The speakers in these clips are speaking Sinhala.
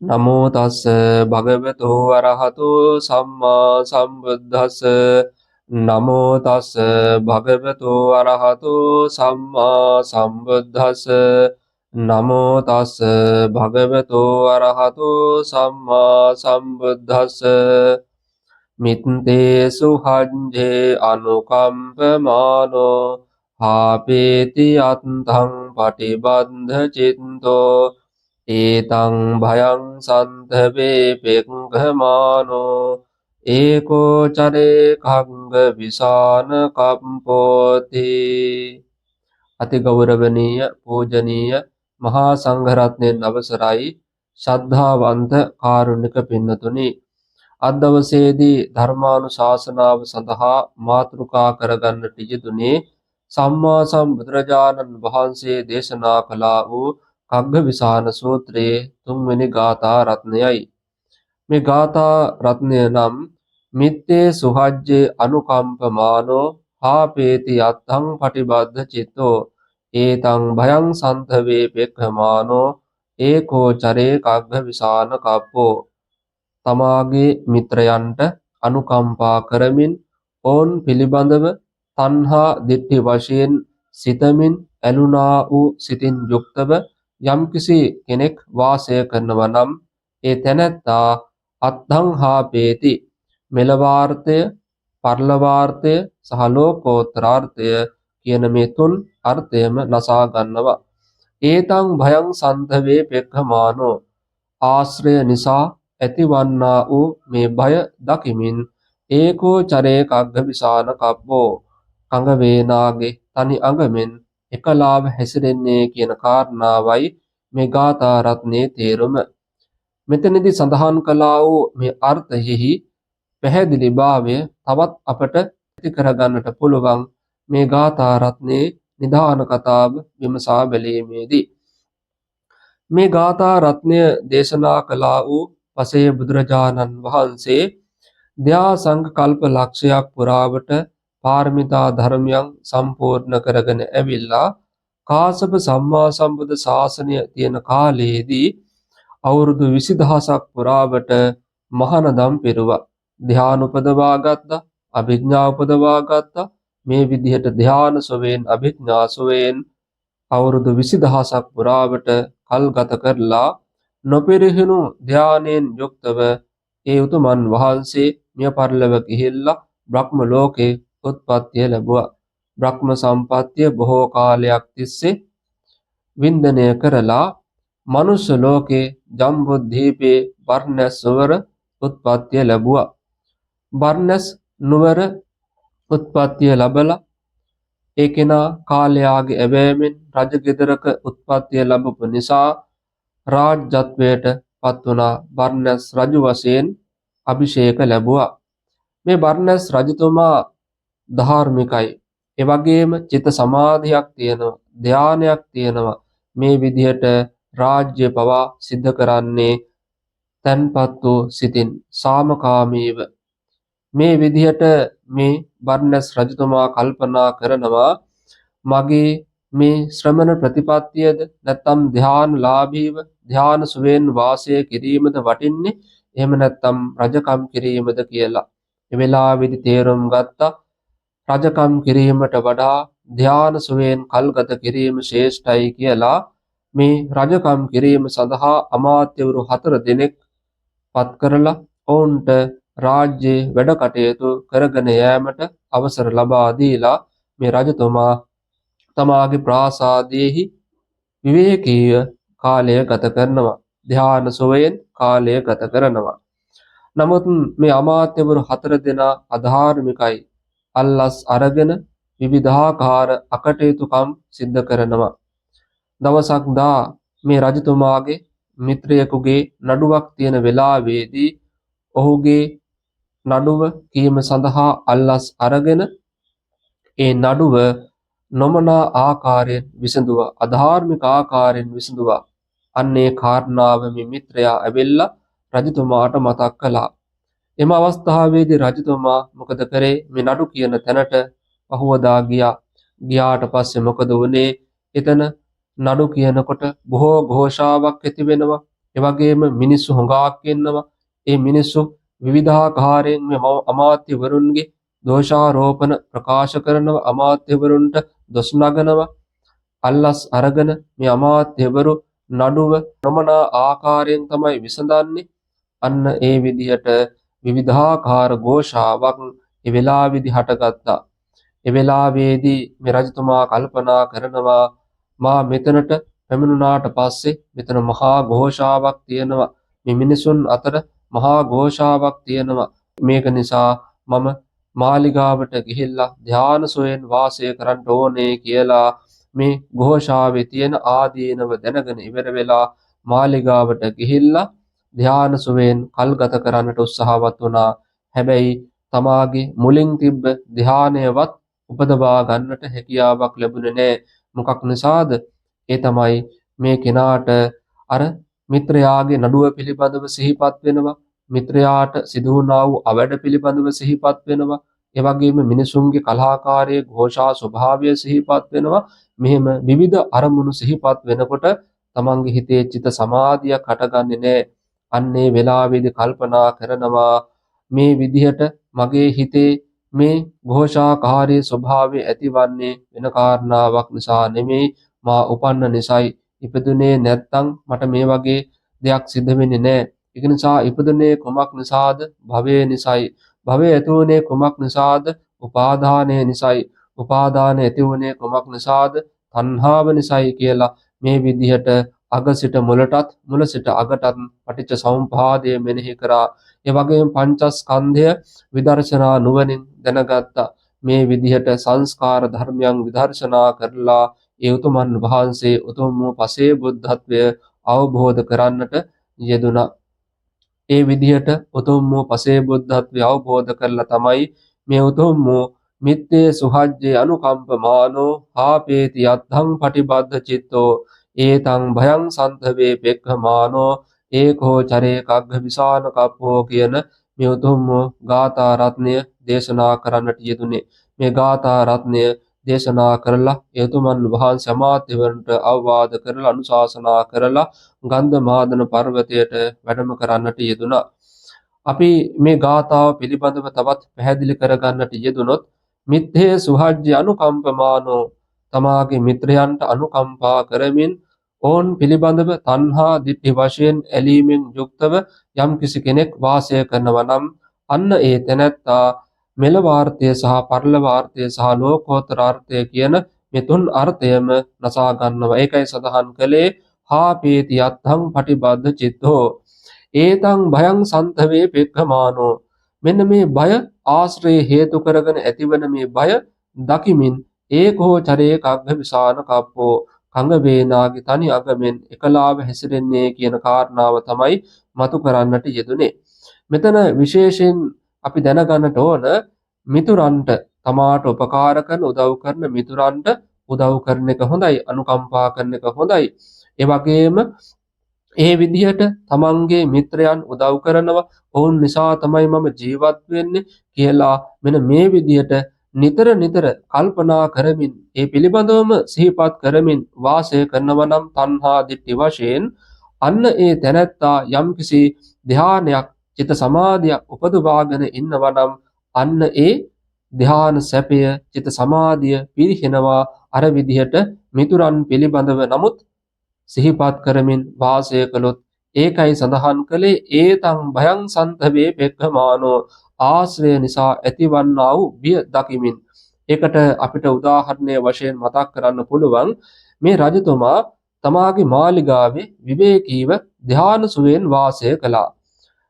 නමෝ තස්ස භගවතු අරහතෝ සම්මා සම්බුද්දස්ස නමෝ තස්ස භගවතු අරහතෝ සම්මා සම්බුද්දස්ස නමෝ තස්ස භගවතු අරහතෝ සම්මා සම්බුද්දස්ස මිත්තේ සුහංජේ අනුකම්පමානෝ හාපේති අත්තං පටිබන්ධ චිත්තෝ ඒතං භයං සන්තවේ පෙක්ඛමානෝ ඒකෝ චරේ කංග විසාන කම්පෝති. අති ගෞරවනීය පූජනීය මහා සංඝරත්නයන් අවසරයි ශ්‍රද්ධාවන්ත කාරුණික පින්නතුනි, අද දවසේදී ධර්මානුශාසනාව සඳහා මාතෘකා කරගන්නට යෙදුනේ සම්මා සම්බුදුරජාණන් වහන්සේ දේශනා කළා වූ කග්ගවිසාන සූත්‍රයේ 3 වෙනි ගාථා රත්නයයි. මේ ගාථා රත්නය නම් මිත්තේ සුහජ්ජේ අනුකම්පමානෝ හාපේති අත්තං පටිබද්ධ චිත්තෝ ඒතං භයං සන්තවේ පෙක්ඛමානෝ ඒකෝ චරේ කග්ගවිසාන කප්පෝ. තමාගේ මිත්‍රයන්ට අනුකම්පා කරමින් ඔවුන් පිළිබඳව තණ්හා දිට්ඨි වශයෙන් සිතමින් ඇලුනා වූ සිතින් යුක්තව යම්කිසි කෙනෙක් වාසය කරනවා නම් ඒ තැනැත්තා අත්ථං හාපේති, මෙලවාර්ථය, පරලවාර්ථය සහ ලෝකෝත්තරාර්ථය කියන මේ තුන් අර්ථයම නසා ගන්නවා. ඒතං භයං සන්තවේ පෙක්ඛමානෝ, ආශ්‍රය නිසා ඇතිවන්නා වූ මේ භය දකිමින් ඒකෝ චරේ කග්ගවිසාන කප්පෝ, කඟ වේනාගේ තනි අඟමෙන් එකලාව හැසිරෙන්නේ කියන කාරණාවයි මේ ගාථා රත්නයේ තේරුම. මෙතනදී සඳහන් කළා වූ මේ අර්ථයෙහි පැහැදිලිභාවය තවත් අපට ඇති කරගන්නට පුළුවන් මේ ගාථා රත්නයේ නිධාන කතාව විමසා බැලීමේදී. මේ ගාථා රත්නය දේශනා කළා වූ පසේ බුදුරජාණන් වහන්සේ දයා සංකල්ප ලක්ෂයක් පුරාවට පාරමිතා ධර්මයන් සම්පූර්ණ කරගෙන ඇවිල්ලා කාශ්‍යප සම්මා සම්බුද්ධ ශාසනය තියෙන කාලයේදී අවුරුදු 20000ක් පුරාවට මහානදම් පිරුවා. ධ්‍යාන උපදවා ගත්තා, අභිඥා උපදවා ගත්තා. මේ විදිහට ධ්‍යාන සොවෙන් අභිඥා සොවෙන් අවුරුදු 20000ක් පුරාවට කල් ගත කරලා නොපිරිහුණු ධ්‍යානයෙන් යුක්තව ඒ උතුමන් වහන්සේ මිය පරලොව ගිහිල්ලා බ්‍රහ්ම ලෝකේ උත්පත්තිය ලැබුවා. බ්‍රහ්ම සම්පත්තිය බොහෝ කාලයක් තිස්සේ වින්දනය කරලා මනුෂ්‍ය ලෝකේ ජම්බුද්දීපේ බර්ණැස් නුවර උත්පත්තිය ලැබුවා. බර්ණැස් නුවර උත්පත්තිය ලැබලා ඒ කෙනා කාලයාගේ ඇවෑමෙන් රජගෙදරක උත්පත්තිය ලැබපු නිසා රාජ්‍යත්වයට පත් වුණා. බර්ණැස් රජු වශයෙන් අභිෂේක ලැබුවා. මේ බර්ණැස් රජතුමා ධාර්මිකයි. ඒ වගේම චිත්ත සමාධියක් තියෙනවා, ධානයක් තියෙනවා. මේ විදිහට රාජ්‍ය පවා සිද්ධ කරන්නේ තන්පත් වූ සිතින් සාමකාමීව. මේ විදිහට මේ බර්ණැස් රජතුමා කල්පනා කරනවා, මගේ මේ ශ්‍රමණ ප්‍රතිපත්තියද නැත්නම් ධානලාභීව ධාන සුවේන් වාසය කිරීමද වටින්නේ, එහෙම නැත්නම් රජකම් කිරීමද කියලා. ඒ වෙලාවේදී තේරුම් ගත්තා, රජකම් කිරීමට වඩා ධාන සුවේන් කල්ගත කිරීම ශ්‍රේෂ්ඨයි කියලා. මේ රජකම් කිරීම සඳහා අමාත්‍යවරු 4 දෙනෙක් පත් කරලා ඔවුන්ට රාජ්‍යයේ වැඩ කටයුතු කරගෙන යාමට අවසර ලබා දීලා මේ රජතුමා තමාගේ ප්‍රාසාදයේහි විවේකීව කාලය ගත කරනවා. ධ්‍යාන සොයෙන් කාලය ගත කරනවා. නමුත් මේ අමාත්‍යවරු 4 දෙනා අධාර්මිකයි. අල්ලස් අරගෙන විවිධාකාර අකටයුතුකම් සිද්ධ කරනවා. දවසක් දා මේ රජතුමාගේ මිත්‍රයෙකුගේ නඩුවක් තියෙන වෙලාවේදී ඔහුගේ නඩුව කීම සඳහා අල්ලස් අරගෙන ඒ නඩුව නොමනා ආකාරයෙන් විසඳුවා, අධාර්මික ආකාරයෙන් විසඳුවා. අන්නේ කාරණාව මේ මිත්‍රයා ඇවිල්ලා රජතුමාට මතක් කළා. එම අවස්ථාවේදී රජතුමා මොකද කරේ? මේ නඩු කියන තැනට පහුවදා ගියා. ගියාට පස්සේ මොකද වුනේ? එතන නඩු කියනකොට බොහෝ ഘോഷාවක් ඇති වෙනවා. ඒ වගේම මිනිස්සු හොඟාක් ඉන්නවා. ඒ මිනිස්සු විවිධාකාරයෙන් මේ අමාත්‍යවරුන්ගේ දෝෂාරෝපණ ප්‍රකාශ කරනවා. අමාත්‍යවරුන්ට දොස් නගනවා. අල්ලස් අරගෙන මේ අමාත්‍යවරු නඩුව නොමනා ආකාරයෙන් තමයි විසඳන්නේ. අන්න ඒ විදිහට විවිධාකාර ഘോഷාවක් ඒ වෙලාවේදී හටගත්තා. ඒ වෙලාවේදී මේ රජතුමා කල්පනා කරනවා මා මෙතනට පැමිණුණාට පස්සේ මෙතන මහා ഘോഷාවක් තියෙනවා. මේ මිනිසුන් අතර මහා ഘോഷාවක් තියෙනවා. මේක නිසා මම මාලිගාවට ගිහිල්ලා ධාන සොයෙන් වාසය කරන්න ඕනේ කියලා මේ ഘോഷාවේ තියෙන ආදීනව දැනගෙන ඉවර වෙලා මාලිගාවට ගිහිල්ලා ධාන සොයෙන් කල් ගත කරන්නට උත්සාහවත් වුණා. හැබැයි තමාගේ මුලින් තිබ්බ ධානයවත් උපදවා ගන්නට හැකියාවක් ලැබුණේ නැහැ. මොකක් නිසාද? ඒ තමයි මේ කෙනාට අර මිත්‍රයාගේ නඩුව පිළිබඳව සිහිපත් වෙනවා. මිත්‍රයාට සිදු වුණා වූ අවැඩ පිළිබඳව සිහිපත් වෙනවා. ඒ වගේම මිනිසුන්ගේ කලහකාරී ഘോഷා ස්වභාවය සිහිපත් වෙනවා. මෙහෙම විවිධ අරමුණු සිහිපත් වෙනකොට තමන්ගේ හිතේ චිත්ත සමාධියක් හටගන්නේ නැහැ. අන්නේ වෙලාවේදී කල්පනා කරනවා මේ විදිහට මගේ හිතේ මේ ഘോഷාකාරී ස්වභාවය ඇතිවන්නේ වෙන කාරණාවක් නිසා නෙමෙයි, මා උපන්න නිසායි. ඉපදුනේ නැත්තම් මට මේ වගේ දෙයක් සිද්ධ වෙන්නේ නැහැ. ඒක නිසා ඉපදුනේ කුමක් නිසාද? භවය නිසායි. භවය ඇති වුනේ කුමක් නිසාද? උපාදානය නිසායි. උපාදානය ඇති වුනේ කුමක් නිසාද? තණ්හාව නිසායි කියලා මේ විදිහට අග සිට මුලටත් මුල සිට අගටත් පටිච්ච සමුප්පාදය මෙනෙහි කරා. ඒ වගේම පංචස්කන්ධය විදර්ශනා නුවණින් දැනගත්තා. මේ විදිහට සංස්කාර ධර්මයන් විදර්ශනා කරලා ඒ උතුමන් වහන්සේ උතුම් වූ පසේ බුද්ධත්වය අවබෝධ කරන්නට යෙදුණා. ඒ විදිහට උතුම් වූ පසේ බුද්ධත්වය අවබෝධ කරලා තමයි මේ උතුම් වූ මිත්තේ සුහජ්ජේ අනුකම්පමානෝ ආපේති යත්තං පටිබද්ධ චිත්තෝ ඒතං භයං සන්තවේ පෙක්ඛමානෝ ඒකෝ චරේ කග්ග විසාන කප්පෝ කියන මේ උතුම් ගාථා රත්නය දේශනා කරන්නට යෙදුනේ. මේ ගාථා රත්නය දේශනා කරලා ඒ උතුමන් වහන්සේ අමාත්‍යවරුන්ට අවවාද කරලා අනුශාසනා කරලා ගන්ධමාදන පර්වතයට වැඩම කරන්නට යෙදුණා. අපි මේ ගාථාව පිළිබඳව තවත් පැහැදිලි කරගන්නට යෙදුනොත් මිත්තේ සුහජ්ජ අනුකම්පමානෝ තමාගේ මිත්‍රයන්ට අනුකම්පා කරමින් ඕන් පිළිබඳව තණ්හා දිට්ඨි වශයෙන් ඇලීමෙන් යුක්තව යම් කිසි කෙනෙක් වාසය කරනවා නම් අන්න ඒ තැනැත්තා මෙලවාර්ථය සහ පරලවාර්ථය සහ ලෝකෝත්තර කියන මේ තුන් අර්ථයම නසා ගන්නවා. ඒකයි සඳහන් කළේ හාපේති යත්තං පටිබද්ධ චිත්තෝ ඒතං භයං සන්තවේ පෙක්ඛමානෝ. මෙන්න මේ බය ආශ්‍රය හේතු කරගෙන ඇතිවන මේ බය දකිමින් ඒකෝ චරේ කග්ග විසාන කප්පෝ කඟ වේනාගේ තනි අගමෙන් එකලාව හැසිරෙන්නේ කියන කාරණාව තමයි මතු කරන්නට යෙදුනේ. මෙතන විශේෂයෙන් අපි දැනගන්නට ඕන මිතුරන්ට තමාට උපකාර කරන උදව් කරන මිතුරන්ට උදව් කරන එක හොඳයි, අනුකම්පා කරන එක හොඳයි. ඒ වගේම ඒ විදිහට තමන්ගේ මිත්‍රයන් උදව් කරනවා, ඔවුන් නිසා තමයි මම ජීවත් වෙන්නේ කියලා මෙන්න මේ විදිහට නිතර නිතර කල්පනා කරමින් ඒ පිළිබඳවම සිහිපත් කරමින් වාසය කරනවා නම් තණ්හා දිට්ඨි වශයෙන් අන්න ඒ තැනැත්තා යම්කිසි ධානයක් චිත්ත සමාධියක් උපදවාගෙන ඉන්නවා නම් අන්න ඒ ධාන සැපය චිත්ත සමාධිය පිරිහෙනවා අර විදිහට මිතුරන් පිළිබඳව නමුත් සිහිපත් කරමින් වාසය කළොත්. ඒකයි සඳහන් කළේ ඒතං භයං සන්තවේ පෙක්ඛමානෝ ආශ්‍රය නිසා ඇතිවන්නා වූ බිය දකිමින්. ඒකට අපිට උදාහරණය වශයෙන් මතක් කරන්න පුළුවන් මේ රජතුමා තමාගේ මාලිගාවේ විවේකීව ධාන සුවයෙන් වාසය කළා.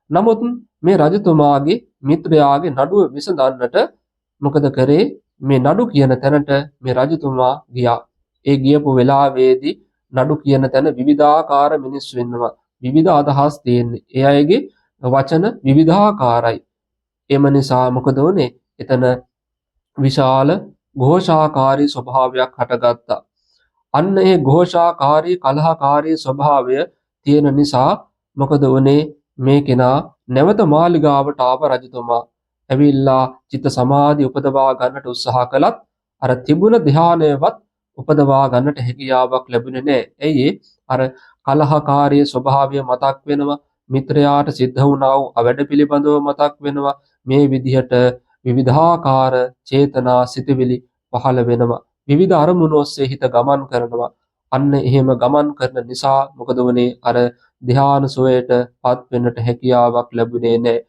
නමුත් මේ රජතුමාගේ මිත්‍රයාගේ නඩුව විසඳන්නට මොකද කරේ? මේ නඩු කියන තැනට මේ රජතුමා ගියා. ඒ ගියපු වෙලාවේදී නඩු කියන තැන විවිධාකාර මිනිස්සු ඉන්නවා. විවිධ අදහස් තියෙන්නේ. ඒ අයගේ වචන විවිධාකාරයි. එම නිසා මොකද වුනේ? එතන විශාල ഘോഷාකාරී ස්වභාවයක් හටගත්තා. අන්න ඒ ഘോഷාකාරී කලහකාරී ස්වභාවය තියෙන නිසා මොකද වුනේ? මේ කෙනා නැවත මාලිගාවට ආව රජතුමා. ඇවිල්ලා චිත්ත සමාධි උපදවා ගන්නට උත්සාහ කළත් අර තිබුණ ධානයවත් උපදවා ගන්නට හැකියාවක් ලැබුණේ නැහැ. ඇයි අර කලහකාරී ස්වභාවය මතක් වෙනවා. මිත්‍රයාට සිද්ධ වුණා වූ අවැඩ පිළිබඳව මතක් වෙනවා. මේ විදිහට විවිධාකාර චේතනා සිතුවිලි පහළ වෙනවා. විවිධ අරමුණු ඔස්සේ හිත ගමන් කරනවා. අන්න එහෙම ගමන් කරන නිසා මොකද වුනේ? අර ධ්‍යාන සෝයට පත් වෙන්නට හැකියාවක් ලැබුණේ නැහැ.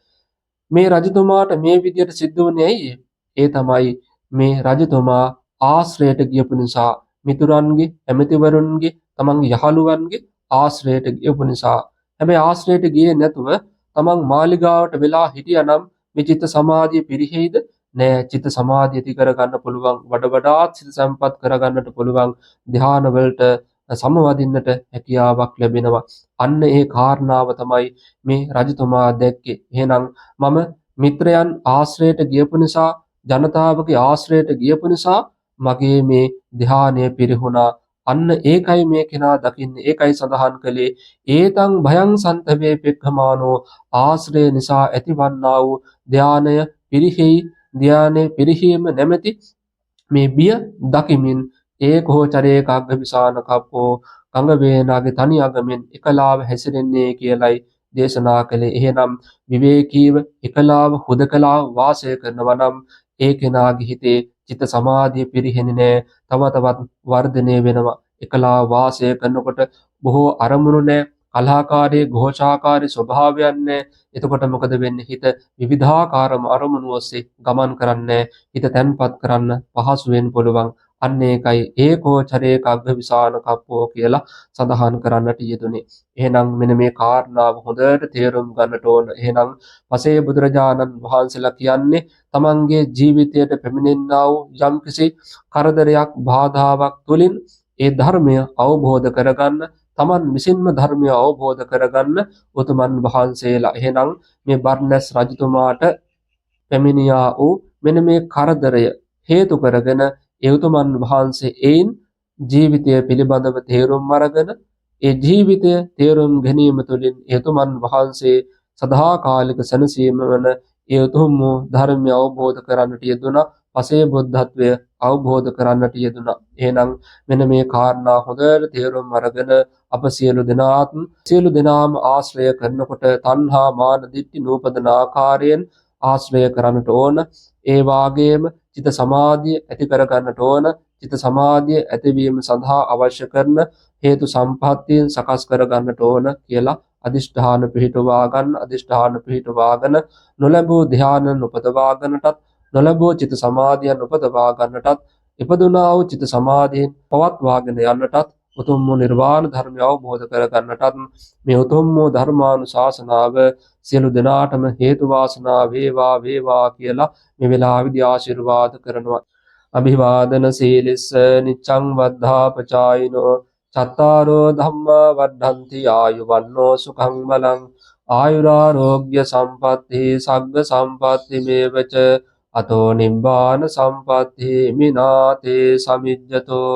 මේ රජතුමාට මේ විදියට සිද්ධ වුණේ ඇයි? ඒ තමයි මේ රජතුමා ආශ්‍රයයට ගියපු නිසා, මිතුරන්ගේ, ඇමතිවරුන්ගේ, තමන්ගේ යහළුවන්ගේ ආශ්‍රයයට ගියපු නිසා. හැබැයි ආශ්‍රයයට ගියේ නැතුව තමන් මාලිගාවට වෙලා හිටියානම් මේ චිත්ත සමාධිය පිරිහෙයිද? නෑ. චිත්ත සමාධිය ඇති කරගන්න පුළුවන්, වඩාත් සිත සම්පත් කරගන්නට පුළුවන්, ධ්‍යාන වලට සමවදින්නට හැකියාවක් ලැබෙනවා. අන්න ඒ කාරණාව තමයි මේ රජතුමා දැක්කේ. එහෙනම් මම මිත්‍රයන් ආශ්‍රයයට ගියපු නිසා, ජනතාවගේ ආශ්‍රයයට ගියපු නිසා මගේ මේ ධ්‍යානය පිරිහුණා. අන්න ඒකයි මේ කෙනා දකින්නේ. ඒකයි සඳහන් කළේ ඒතං භයං සන්තවේ පෙක්ඛමානෝ, ආශ්‍රය නිසා ඇතිවන්නා වූ ධ්‍යානය පිරිහෙයි. ධ්‍යානයේ පිරිහීම නැමැති මේ බිය දකිමින් ඒකෝචරේ කග්ගවිසාන කප්පෝ, ගඟ වේනාගේ තනි අගමෙන් එකලාව හැසිරෙන්නේ කියලයි දේශනා කළේ. එහෙනම් විවේකීව එකලාව හුදකලාව වාසය කරනවා නම් ඒ කෙනාගේ හිතේ චිත්ත සමාධිය පිරිහෙන්නේ නැහැ. තව තවත් වර්ධනය වෙනවා. එකලාව වාසය කරනකොට බොහෝ අරමුණු නැහැ. කලහකාරී ഘോഷාකාරී ස්වභාවයන් නැහැ. එතකොට මොකද වෙන්නේ? හිත විවිධාකාර අරමුණු ඔස්සේ ගමන් කරන්නේ, හිත තැන්පත් කරන්න පහසුවෙන් පුළුවන්. අන්න ඒකයි ඒකෝචරේ කග්ගවිසාන කප්පෝ කියලා සඳහන් කරන්නට යෙදුනේ. එහෙනම් මෙන්න මේ කාරණාව හොඳට තේරුම් ගන්නට ඕන. එහෙනම් පසේ බුදුරජාණන් වහන්සේලා කියන්නේ තමන්ගේ ජීවිතයට පැමිණෙනා වූ යම්කිසි කරදරයක්, බාධාවක් තුලින් ඒ ධර්මය අවබෝධ කරගන්න, තමන් විසින්ම ධර්මය අවබෝධ කරගන්න උතුමන් වහන්සේලා. එහෙනම් මේ බර්ණස් රජතුමාට පැමිණියා වූ මෙන්න මේ කරදරය හේතු කරගෙන ඒ උතුමන් වහන්සේ එයින් ජීවිතය පිළිබඳව තේරුම් අරගෙන ඒ ජීවිතය තේරුම් ගැනීම තුළින් ඒ උතුමන් වහන්සේ සදාකාලික සැනසීම වන ඒ උතුම් වූ ධර්මය අවබෝධ කරන්නට යෙදුණා. පසේ බුද්ධත්වය අවබෝධ කරන්නට යෙදුණා. එහෙනම් මෙන්න මේ කාරණා හොඳට තේරුම් අරගෙන අප සියලු දෙනාම ආශ්‍රය කරනකොට තණ්හා මාන දිට්ඨි නූපදන ආකාරයෙන් ආශ්‍රය කරන්නට ඕන. ඒ වාගේම චිත්ත සමාධිය ඇති කරගන්නට ඕන. චිත්ත සමාධිය ඇතිවීම සඳහා අවශ්‍ය කරන හේතු සම්පත්තියෙන් සකස් කරගන්නට ඕන කියලා අදිෂ්ඨාන පිහිටවාගෙන නොලැබූ ධ්‍යාන උපදවා ගන්නටත්, නොලැබූ චිත්ත සමාධියන් උපදවා ගන්නටත්, ඉපදුනා වූ චිත්ත සමාධියෙන් පවත්වාගෙන යන්නටත්, උතුම් වූ නිර්වාණ ධර්මය අවබෝධ කරගන්නටත් මේ උතුම් වූ ධර්මානුශාසනාව සියලු දෙනාටම හේතු වාසනා වේවා කියලා මේ වෙලාවේදී ආශිර්වාද කරනවා. අභිවාදන සීලිස්ස නිච්ඡං වද්ධාපචායිනෝ චත්තාරෝ ධම්මා වඩ්ඩಂತಿ ආයුවන්නෝ සුඛං බලං ආයුරාෝග්‍ය සම්පatti සග්ග සම්පatti මේවච අතෝ නිබ්බාන සම්පatti මිනාතේ සමිජ්ජතෝ.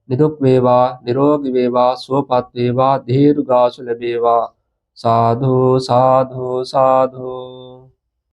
නිදුක් වේවා, නිරෝගී වේවා, සුවපත් වේවා, දීර්ඝාසු ලැබේවා. සාදු සාදු සාදු.